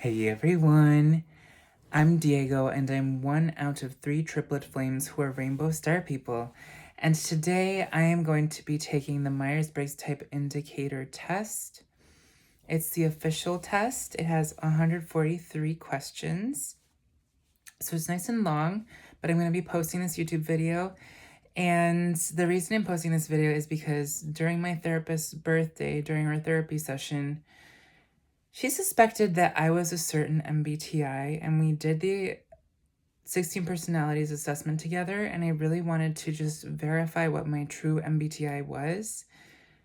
Hey everyone, I'm Diego and I'm one out of 3 triplet flames who are rainbow star people. And today I am going to be taking the Myers-Briggs Type Indicator test. It's the official test. It has 143 questions. So it's nice and long, but I'm going to be posting this YouTube video. And the reason I'm posting this video is because during my therapist's birthday, during our therapy session, she suspected that I was a certain MBTI, and we did the 16 personalities assessment together, and I really wanted to just verify what my true MBTI was.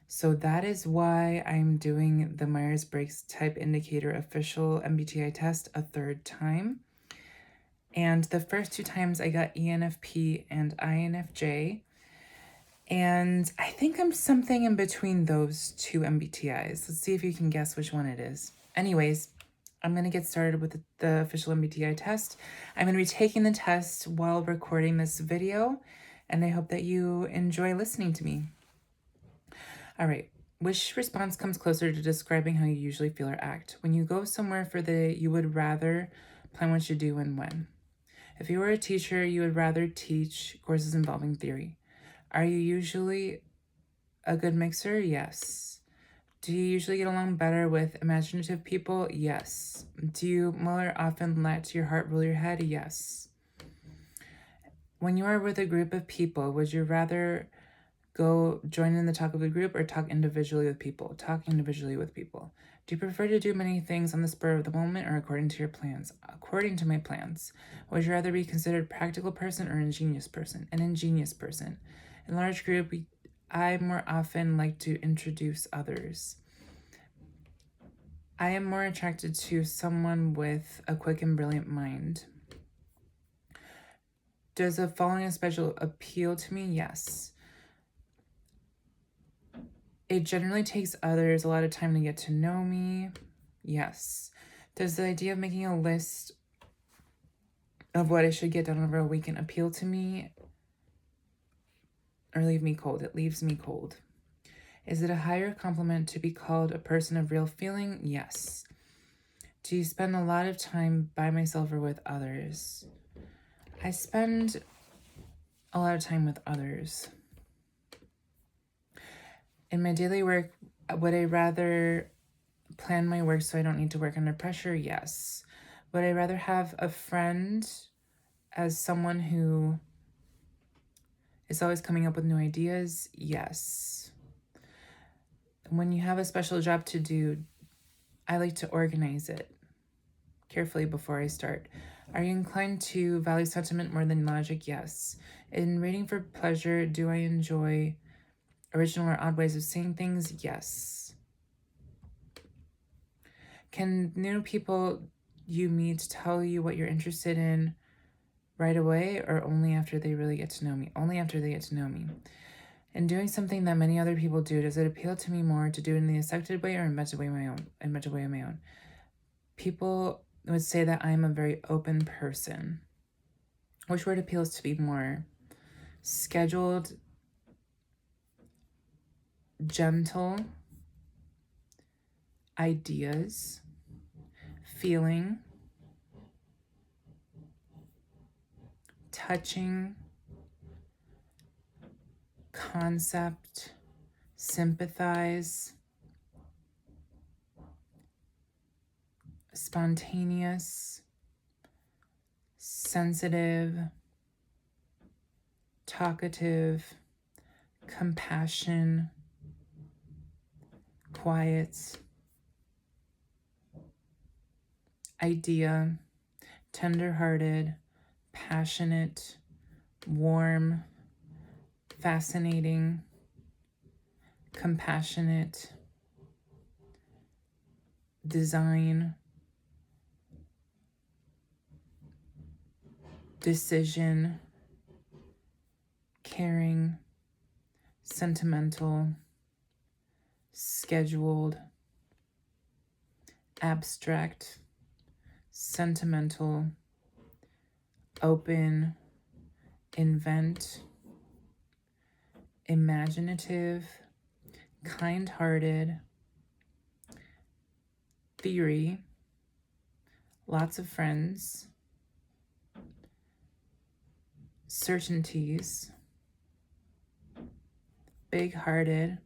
So that is why I'm doing the Myers-Briggs Type Indicator official MBTI test a third time. And the first 2 times I got ENFP and INFJ. And I think I'm something in between those 2 MBTIs. Let's see if you can guess which one it is. Anyways, I'm going to get started with the official MBTI test. I'm going to be taking the test while recording this video, and I hope that you enjoy listening to me. All right. Which response comes closer to describing how you usually feel or act? When you go somewhere for the you would rather, plan what you do and when. If you were a teacher, you would rather teach courses involving theory. Are you usually a good mixer? Yes. Do you usually get along better with imaginative people? Yes. Do you more often let your heart rule your head? Yes. When you are with a group of people, would you rather go join in the talk of the group or talk individually with people? Talk individually with people. Do you prefer to do many things on the spur of the moment or according to your plans? According to my plans. Would you rather be considered a practical person or an ingenious person? An ingenious person. In a large group, I more often like to introduce others. I am more attracted to someone with a quick and brilliant mind. Does the following a special appeal to me? Yes. It generally takes others a lot of time to get to know me. Yes. Does the idea of making a list of what I should get done over a weekend appeal to me or leave me cold? It leaves me cold. Is it a higher compliment to be called a person of real feeling? Yes. Do you spend a lot of time by myself or with others? I spend a lot of time with others. In my daily work, would I rather plan my work so I don't need to work under pressure? Yes. Would I rather have a friend as someone who is always coming up with new ideas? Yes. When you have a special job to do, I like to organize it carefully before I start. Are you inclined to value sentiment more than logic? Yes. In reading for pleasure, do I enjoy original or odd ways of saying things? Yes. Can new people you meet tell you what you're interested in right away or only after they really get to know me? Only after they get to know me. In doing something that many other people do, does it appeal to me more to do it in the accepted way or in a way of my own? People would say that I'm a very open person. Which word appeals to me more? Scheduled, gentle, ideas, feeling, touching, concept, sympathize, spontaneous, sensitive, talkative, compassion, quiet, idea, tender-hearted, passionate, warm, fascinating, compassionate, design, decision, caring, sentimental, scheduled, abstract, sentimental, open, invent, imaginative, kind-hearted, theory, lots of friends, certainties, big-hearted,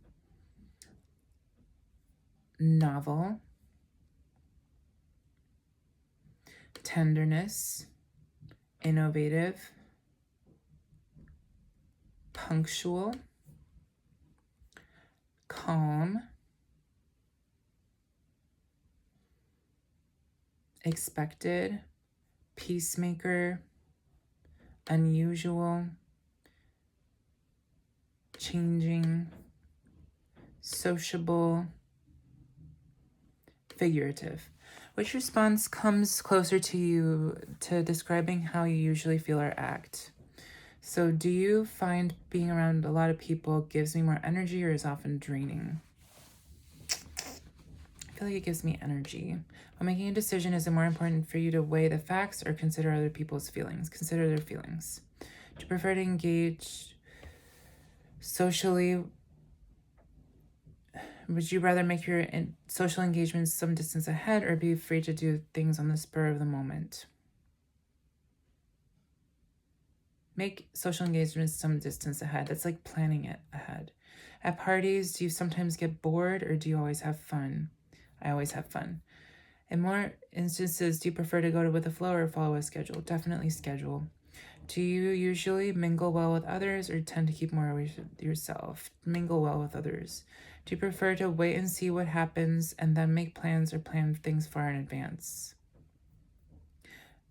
novel, tenderness, innovative, punctual, calm, expected, peacemaker, unusual, changing, sociable, figurative. Which response comes closer to you to describing how you usually feel or act? So do you find being around a lot of people gives me more energy or is often draining? I feel like it gives me energy. When making a decision, is it more important for you to weigh the facts or consider other people's feelings? Consider their feelings. Do you prefer to engage socially? Would you rather make your social engagements some distance ahead or be free to do things on the spur of the moment? Make social engagements some distance ahead. That's like planning it ahead. At parties, do you sometimes get bored or do you always have fun? I always have fun. In more instances, do you prefer to go with the flow or follow a schedule? Definitely schedule. Do you usually mingle well with others or tend to keep more away from yourself? Mingle well with others. Do you prefer to wait and see what happens and then make plans or plan things far in advance?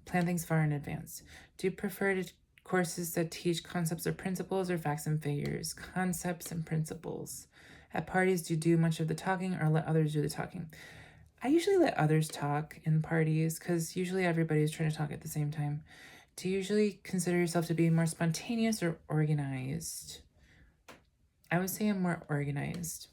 Plan things far in advance. Do you prefer courses that teach concepts or principles or facts and figures? Concepts and principles. At parties, do you do much of the talking or let others do the talking? I usually let others talk in parties because usually everybody's trying to talk at the same time. Do you usually consider yourself to be more spontaneous or organized? I would say I'm more organized.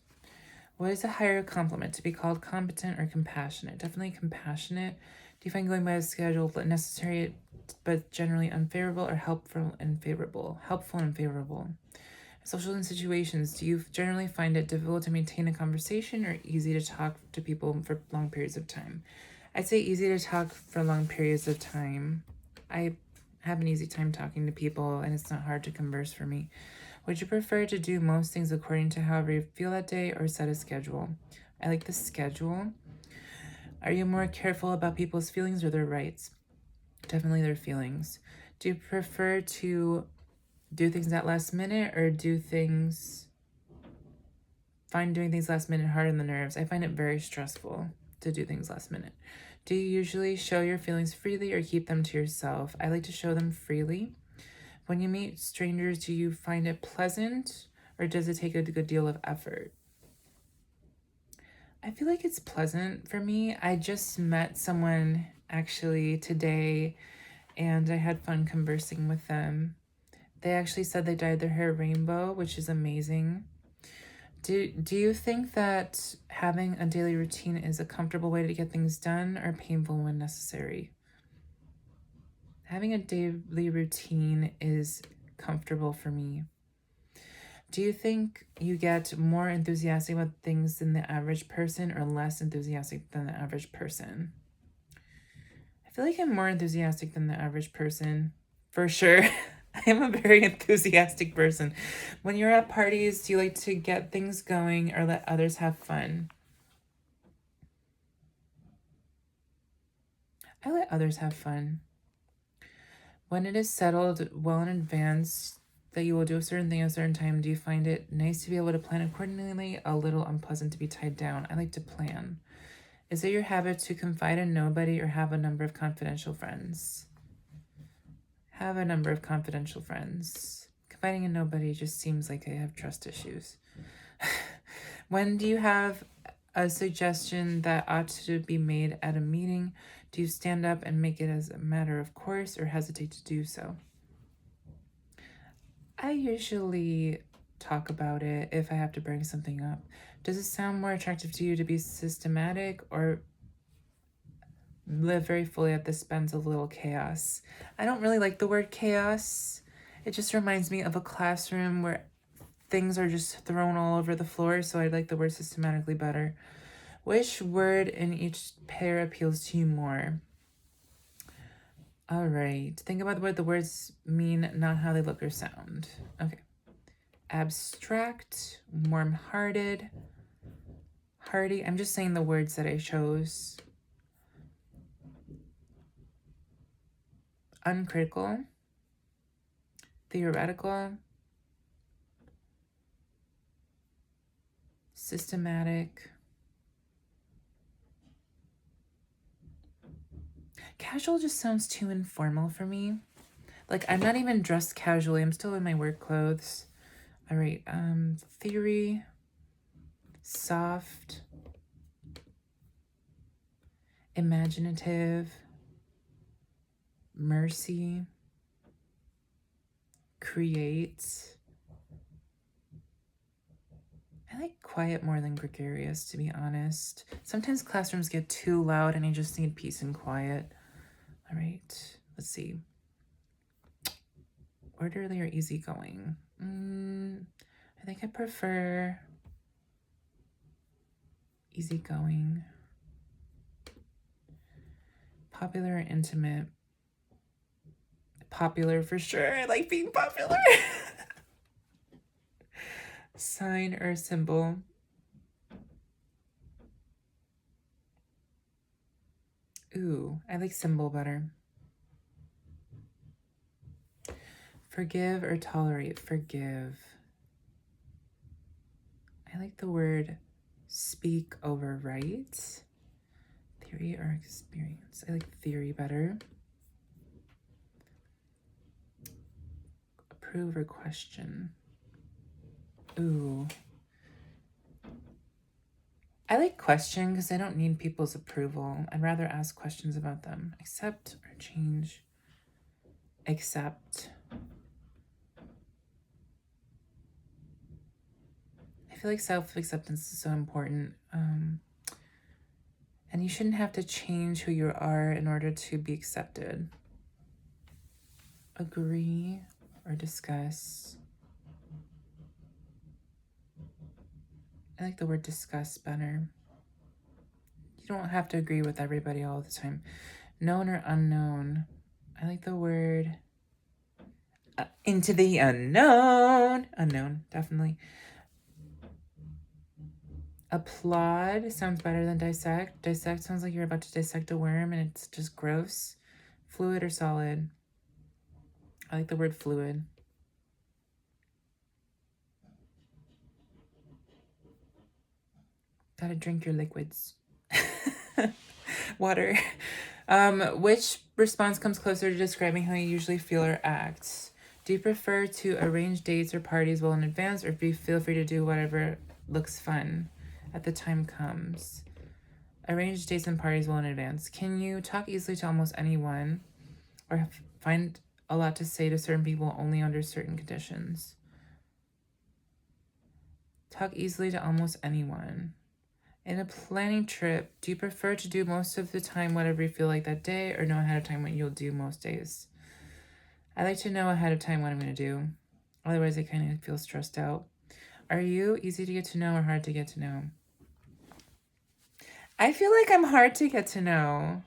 What is a higher compliment? To be called competent or compassionate? Definitely compassionate. Do you find going by a schedule necessary but generally unfavorable or helpful and favorable? Helpful and favorable. Social situations, do you generally find it difficult to maintain a conversation or easy to talk to people for long periods of time? I'd say easy to talk for long periods of time. I have an easy time talking to people and it's not hard to converse for me. Would you prefer to do most things according to however you feel that day or set a schedule? I like the schedule. Are you more careful about people's feelings or their rights? Definitely their feelings. Do you prefer to do things at last minute or find doing things last minute hard on the nerves? I find it very stressful to do things last minute. Do you usually show your feelings freely or keep them to yourself? I like to show them freely. When you meet strangers, do you find it pleasant or does it take a good deal of effort? I feel like it's pleasant for me. I just met someone actually today and I had fun conversing with them. They actually said they dyed their hair rainbow, which is amazing. Do you think that having a daily routine is a comfortable way to get things done or painful when necessary? Having a daily routine is comfortable for me. Do you think you get more enthusiastic about things than the average person or less enthusiastic than the average person? I feel like I'm more enthusiastic than the average person, for sure. I am a very enthusiastic person. When you're at parties, do you like to get things going or let others have fun? I let others have fun. When it is settled well in advance that you will do a certain thing at a certain time, do you find it nice to be able to plan accordingly, a little unpleasant to be tied down? I like to plan. Is it your habit to confide in nobody or have a number of confidential friends? Have a number of confidential friends. Confiding in nobody just seems like I have trust issues. When do you have a suggestion that ought to be made at a meeting? Do you stand up and make it as a matter of course or hesitate to do so? I usually talk about it if I have to bring something up. Does it sound more attractive to you to be systematic or live very fully at the expense of little chaos? I don't really like the word chaos. It just reminds me of a classroom where things are just thrown all over the floor, so I like the word systematically better. Which word in each pair appeals to you more? All right. Think about what the words mean, not how they look or sound. Okay. Abstract, warm-hearted, hearty. I'm just saying the words that I chose. Uncritical, theoretical, systematic. Casual just sounds too informal for me. Like, I'm not even dressed casually. I'm still in my work clothes. All right. Theory, soft, imaginative, mercy, create. I like quiet more than gregarious, to be honest. Sometimes classrooms get too loud and I just need peace and quiet. All right, let's see. Orderly or easygoing? I think I prefer easygoing. Popular or intimate? Popular for sure. I like being popular. Sign or symbol? Ooh, I like symbol better. Forgive or tolerate? Forgive. I like the word speak over write. Theory or experience? I like theory better. Approve or question? Ooh. I like question because I don't need people's approval. I'd rather ask questions about them. Accept or change? Accept. I feel like self-acceptance is so important. And you shouldn't have to change who you are in order to be accepted. Agree or discuss? I like the word discuss better. You don't have to agree with everybody all the time. Known or unknown? I like the word into the unknown. Unknown, definitely. Applaud sounds better than dissect. Dissect sounds like you're about to dissect a worm and it's just gross. Fluid or solid? I like the word fluid. Gotta drink your liquids. Water. Which response comes closer to describing how you usually feel or act? Do you prefer to arrange dates or parties well in advance, or feel free to do whatever looks fun at the time comes? Arrange dates and parties well in advance. Can you talk easily to almost anyone, or find a lot to say to certain people only under certain conditions? Talk easily to almost anyone. In a planning trip, do you prefer to do most of the time whatever you feel like that day, or know ahead of time what you'll do most days? I like to know ahead of time what I'm going to do. Otherwise, I kind of feel stressed out. Are you easy to get to know or hard to get to know? I feel like I'm hard to get to know.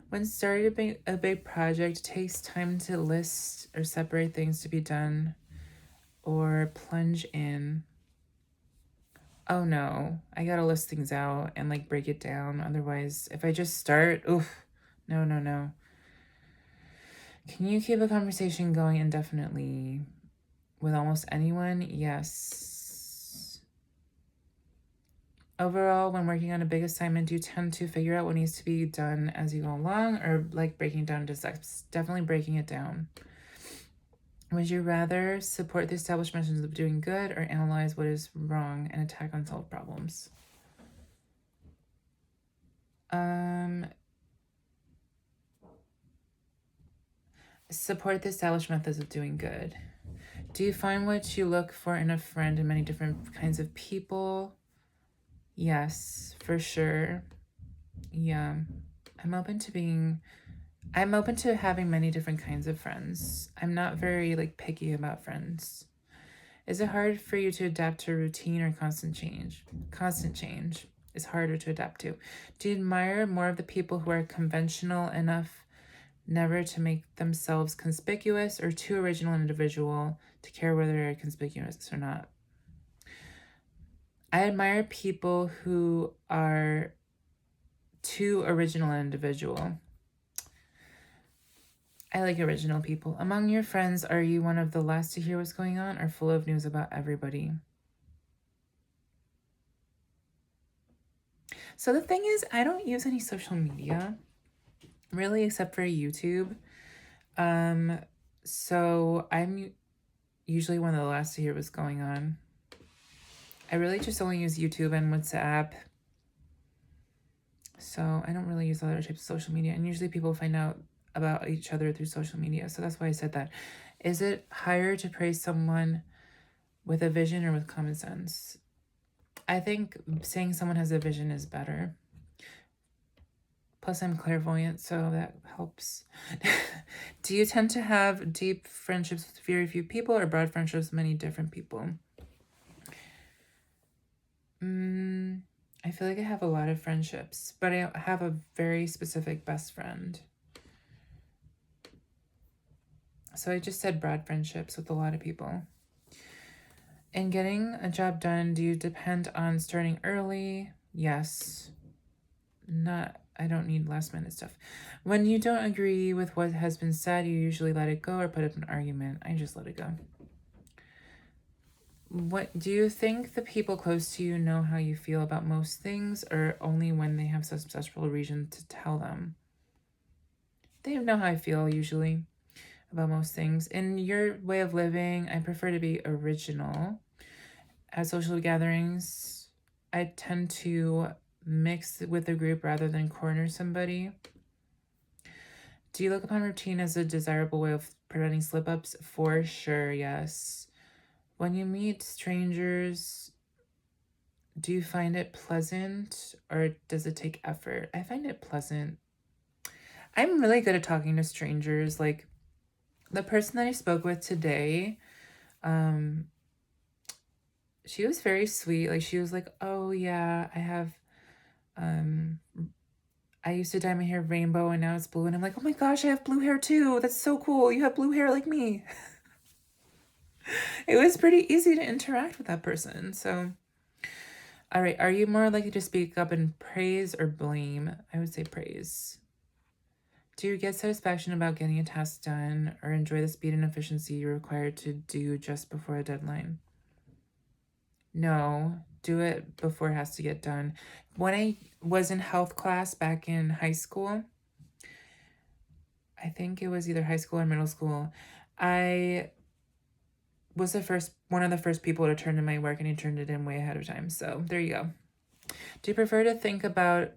When starting a big project, it takes time to list or separate things to be done or plunge in. Oh no, I gotta list things out and like break it down. Otherwise, if I just start, oof, no. Can you keep a conversation going indefinitely with almost anyone? Yes. Overall, when working on a big assignment, do you tend to figure out what needs to be done as you go along, or like breaking it down into steps? Definitely breaking it down. Would you rather support the established methods of doing good or analyze what is wrong and attack unsolved problems? Support the established methods of doing good. Do you find what you look for in a friend in many different kinds of people? Yes, for sure. Yeah. I'm open to having many different kinds of friends. I'm not very like picky about friends. Is it hard for you to adapt to routine or constant change? Constant change. is harder to adapt to? Do you admire more of the people who are conventional enough never to make themselves conspicuous, or too original and individual to care whether they're conspicuous or not? I admire people who are too original and individual. I like original people. Among your friends, are you one of the last to hear what's going on, or full of news about everybody? So the thing is, I don't use any social media, really, except for YouTube. So I'm usually one of the last to hear what's going on. I really just only use YouTube and WhatsApp. So I don't really use other types of social media. And usually people find out about each other through social media. So that's why I said that. Is it higher to praise someone with a vision or with common sense? I think saying someone has a vision is better. Plus, I'm clairvoyant, so that helps. Do you tend to have deep friendships with very few people, or broad friendships with many different people? I feel like I have a lot of friendships, but I have a very specific best friend. So I just said broad friendships with a lot of people. In getting a job done, do you depend on starting early? Yes. I don't need last minute stuff. When you don't agree with what has been said, you usually let it go or put up an argument. I just let it go. What do you think the people close to you know how you feel about most things, or only when they have successful reason to tell them? They know how I feel usually about most things. In your way of living, I prefer to be original. At social gatherings, I tend to mix with a group rather than corner somebody. Do you look upon routine as a desirable way of preventing slip-ups? For sure, yes. When you meet strangers, do you find it pleasant, or does it take effort? I find it pleasant. I'm really good at talking to strangers. Like, the person that I spoke with today, she was very sweet. Like, she was like, oh yeah, I used to dye my hair rainbow and now it's blue. And I'm like, oh my gosh, I have blue hair too. That's so cool. You have blue hair like me. It was pretty easy to interact with that person. So, all right. Are you more likely to speak up and praise or blame? I would say praise. Do you get satisfaction about getting a task done, or enjoy the speed and efficiency you're required to do just before a deadline? No, do it before it has to get done. When I was in health class back in high school, I think it was either high school or middle school, I was one of the first people to turn in my work, and I turned it in way ahead of time. So there you go. Do you prefer to think about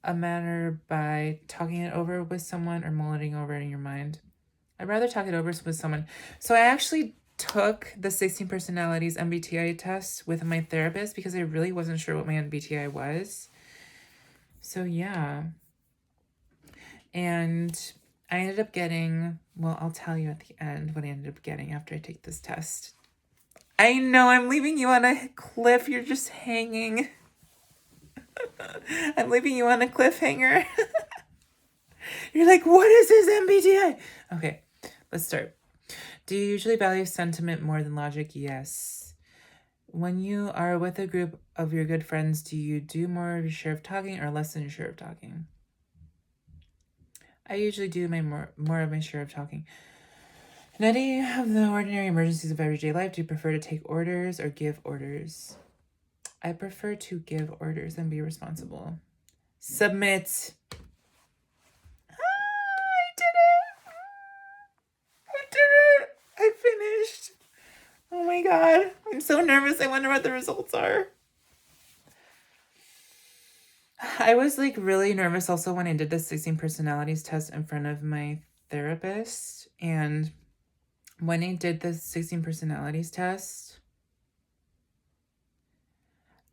a matter by talking it over with someone or mulling over it in your mind? I'd rather talk it over with someone. So I actually took the 16 personalities MBTI test with my therapist because I really wasn't sure what my MBTI was. So yeah. And I ended up getting, well, I'll tell you at the end what I ended up getting after I take this test. I know I'm leaving you on a cliff. You're just hanging. I'm leaving you on a cliffhanger. You're like, what is this MBTI? Okay, let's start. Do you usually value sentiment more than logic? Yes. When you are with a group of your good friends, do you do more of your share of talking or less than your share of talking? I usually do more of my share of talking. In any of the ordinary emergencies of everyday life, do you prefer to take orders or give orders? I prefer to give orders and be responsible. Submit. I did it! I did it! I finished. Oh my god. I'm so nervous. I wonder what the results are. I was like really nervous also when I did the 16 personalities test in front of my therapist. And when I did the 16 personalities test,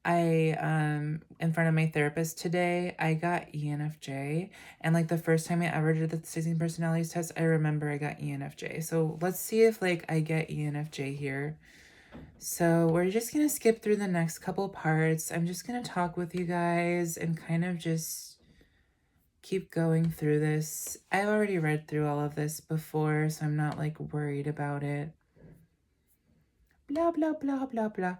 in front of my therapist today, I got ENFJ. And like the first time I ever did the 16 personalities test, I remember I got ENFJ. So let's see if like I get ENFJ here. So we're just going to skip through the next couple parts. I'm just going to talk with you guys and kind of just keep going through this. I've already read through all of this before, so I'm not like worried about it. Blah, blah, blah, blah, blah.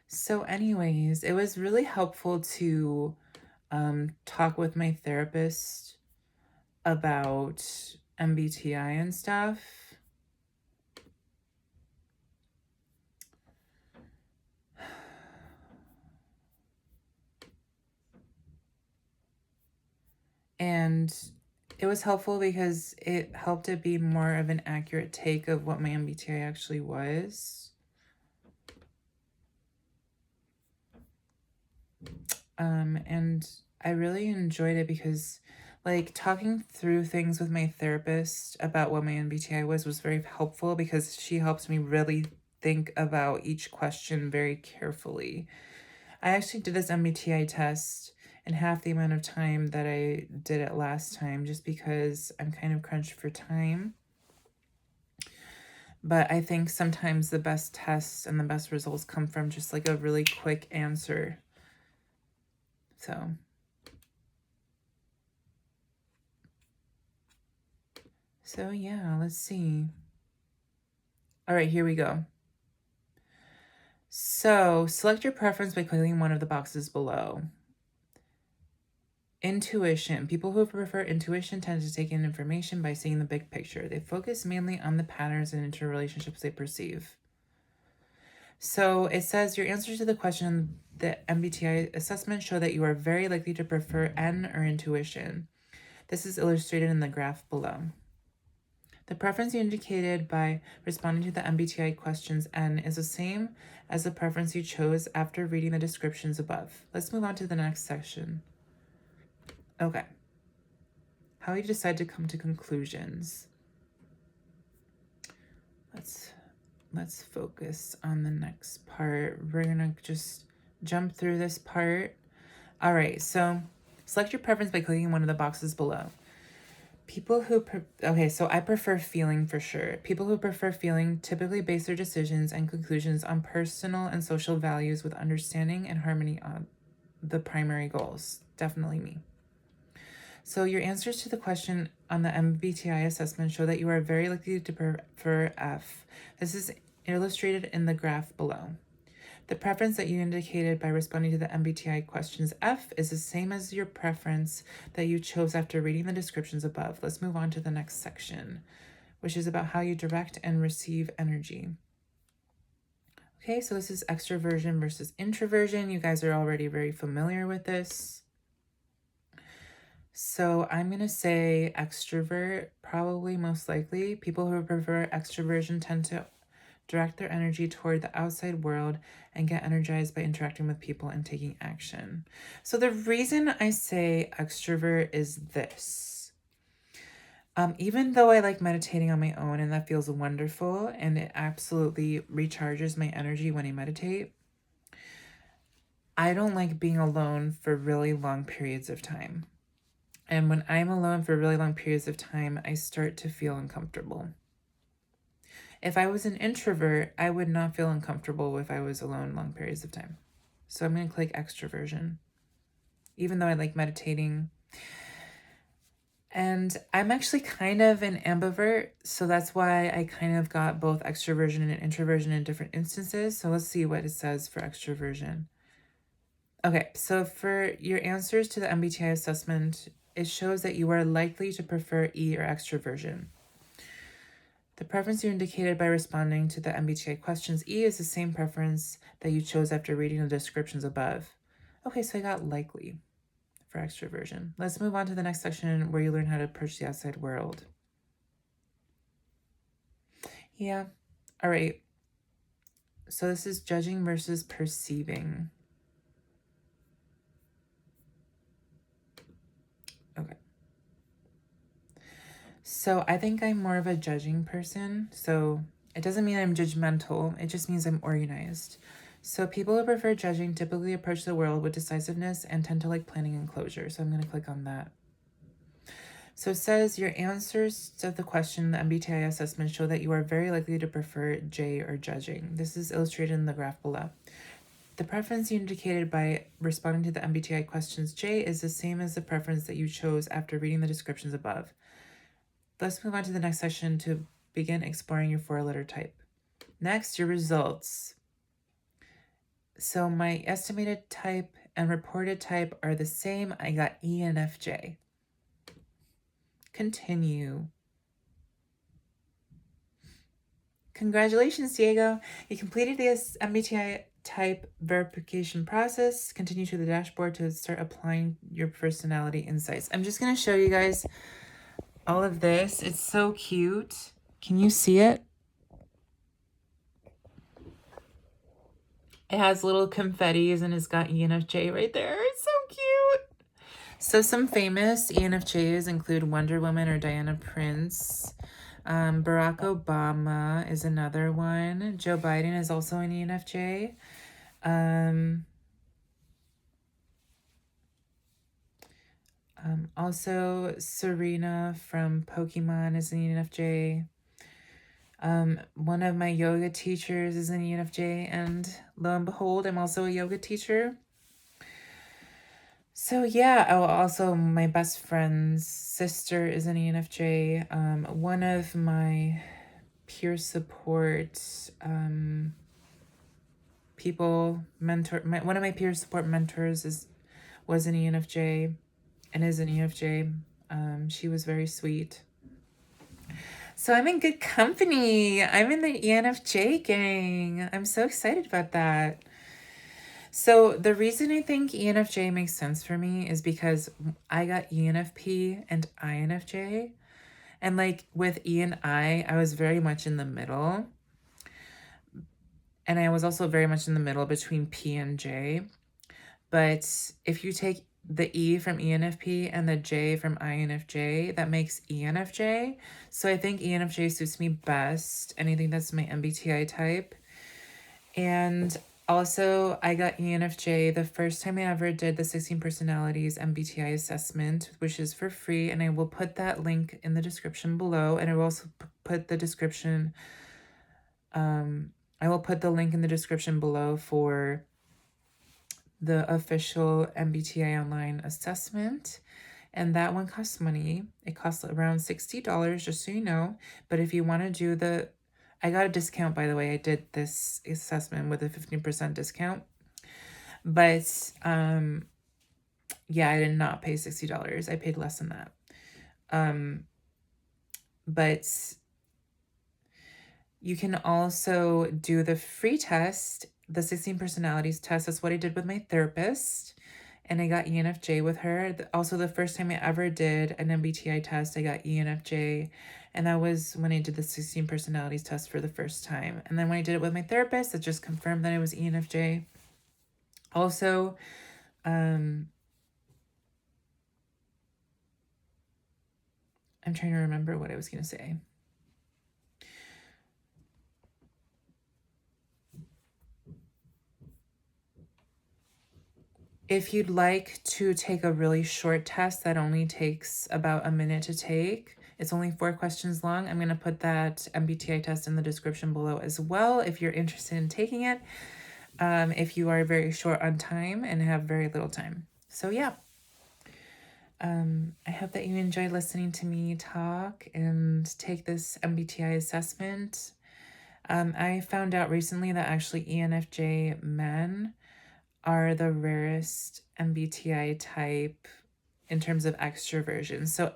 So anyways, it was really helpful to talk with my therapist about MBTI and stuff. And it was helpful because it helped it be more of an accurate take of what my MBTI actually was. And I really enjoyed it because like talking through things with my therapist about what my MBTI was very helpful because she helps me really think about each question very carefully. I actually did this MBTI test in half the amount of time that I did it last time just because I'm kind of crunched for time. But I think sometimes the best tests and the best results come from just like a really quick answer. So yeah, let's see. All right, here we go. So select your preference by clicking one of the boxes below. Intuition. People who prefer intuition tend to take in information by seeing the big picture. They focus mainly on the patterns and interrelationships they perceive. So it says your answers to the question, the MBTI assessment show that you are very likely to prefer N or intuition. This is illustrated in the graph below. The preference you indicated by responding to the MBTI questions N is the same as the preference you chose after reading the descriptions above. Let's move on to the next section. Okay. How you decide to come to conclusions. Let's focus on the next part. We're gonna just jump through this part. All right, so select your preference by clicking one of the boxes below. People who, so I prefer feeling for sure. People who prefer feeling typically base their decisions and conclusions on personal and social values with understanding and harmony on the primary goals. Definitely me. So your answers to the question on the MBTI assessment show that you are very likely to prefer F. This is illustrated in the graph below. The preference that you indicated by responding to the MBTI questions F is the same as your preference that you chose after reading the descriptions above. Let's move on to the next section, which is about how you direct and receive energy. Okay, so this is extroversion versus introversion. You guys are already very familiar with this. So I'm going to say extrovert, probably most likely. People who prefer extroversion tend to direct their energy toward the outside world and get energized by interacting with people and taking action. So the reason I say extrovert is this. Even though I like meditating on my own and that feels wonderful and it absolutely recharges my energy when I meditate, I don't like being alone for really long periods of time. And when I'm alone for really long periods of time, I start to feel uncomfortable. If I was an introvert, I would not feel uncomfortable if I was alone long periods of time. So I'm going to click extroversion, even though I like meditating. And I'm actually kind of an ambivert, so that's why I kind of got both extroversion and introversion in different instances. So let's see what it says for extroversion. Okay, so for your answers to the MBTI assessment, it shows that you are likely to prefer E or extroversion. The preference you indicated by responding to the MBTI questions E is the same preference that you chose after reading the descriptions above. Okay, so I got likely for extroversion. Let's move on to the next section where you learn how to approach the outside world. Yeah, all right. So this is judging versus perceiving. Okay. So I think I'm more of a judging person. So it doesn't mean I'm judgmental. It just means I'm organized. So people who prefer judging typically approach the world with decisiveness and tend to like planning and closure. So I'm going to click on that. So it says your answers to the question in the MBTI assessment show that you are very likely to prefer J or judging. This is illustrated in the graph below. The preference you indicated by responding to the MBTI questions J is the same as the preference that you chose after reading the descriptions above. Let's move on to the next section to begin exploring your 4-letter type. Next, your results. So my estimated type and reported type are the same. I got ENFJ. Continue. Congratulations, Diego. You completed the MBTI type verification process. Continue to the dashboard to start applying your personality insights. I'm just going to show you guys all of this. It's so cute. Can you see it? It has little confettis and it's got ENFJ right there. It's so cute. So some famous ENFJs include Wonder Woman or Diana Prince. Barack Obama is another one. Joe Biden is also an ENFJ. Also Serena from Pokemon is an ENFJ. One of my yoga teachers is an ENFJ, and lo and behold, I'm also a yoga teacher. So yeah, also my best friend's sister is an ENFJ. One of my peer support one of my peer support mentors was an ENFJ and is an ENFJ. She was very sweet. So I'm in good company. I'm in the ENFJ gang. I'm so excited about that. So the reason I think ENFJ makes sense for me is because I got ENFP and INFJ. And like with E and I was very much in the middle. And I was also very much in the middle between P and J. But if you take the E from ENFP and the J from INFJ, that makes ENFJ. So I think ENFJ suits me best. And I think that's my MBTI type. And also, I got ENFJ the first time I ever did the 16 Personalities MBTI assessment, which is for free. And I will put that link in the description below. And I will also put the description, I will put the link in the description below for the official MBTI online assessment. And that one costs money. It costs around $60, just so you know. But if you want to do I got a discount, by the way. I did this assessment with a 15% discount. But yeah, I did not pay $60. I paid less than that. But you can also do the free test, the 16 Personalities test. That's what I did with my therapist. And I got ENFJ with her. Also, the first time I ever did an MBTI test, I got ENFJ. And that was when I did the 16 Personalities test for the first time. And then when I did it with my therapist, it just confirmed that I was ENFJ. Also, I'm trying to remember what I was going to say. If you'd like to take a really short test that only takes about a minute to take, it's only 4 questions long. I'm going to put that MBTI test in the description below as well if you're interested in taking it, if you are very short on time and have very little time. So yeah, I hope that you enjoyed listening to me talk and take this MBTI assessment. I found out recently that actually ENFJ men are the rarest MBTI type in terms of extroversion. So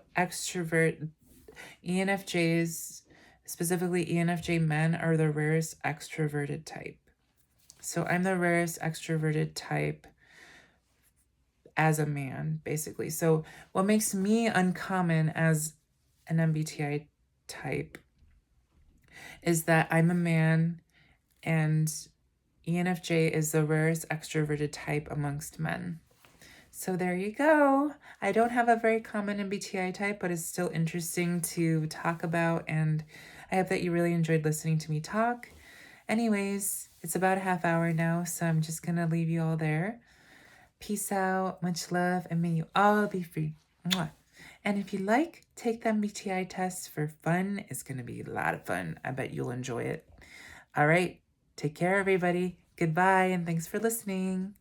ENFJs, specifically ENFJ men, are the rarest extroverted type. So I'm the rarest extroverted type as a man, basically. So what makes me uncommon as an MBTI type is that I'm a man and ENFJ is the rarest extroverted type amongst men. So there you go. I don't have a very common MBTI type, but it's still interesting to talk about, and I hope that you really enjoyed listening to me talk. Anyways, it's about a half hour now, so I'm just going to leave you all there. Peace out, much love, and may you all be free. Mwah. And if you like, take the MBTI test for fun. It's going to be a lot of fun. I bet you'll enjoy it. All right. Take care, everybody. Goodbye, and thanks for listening.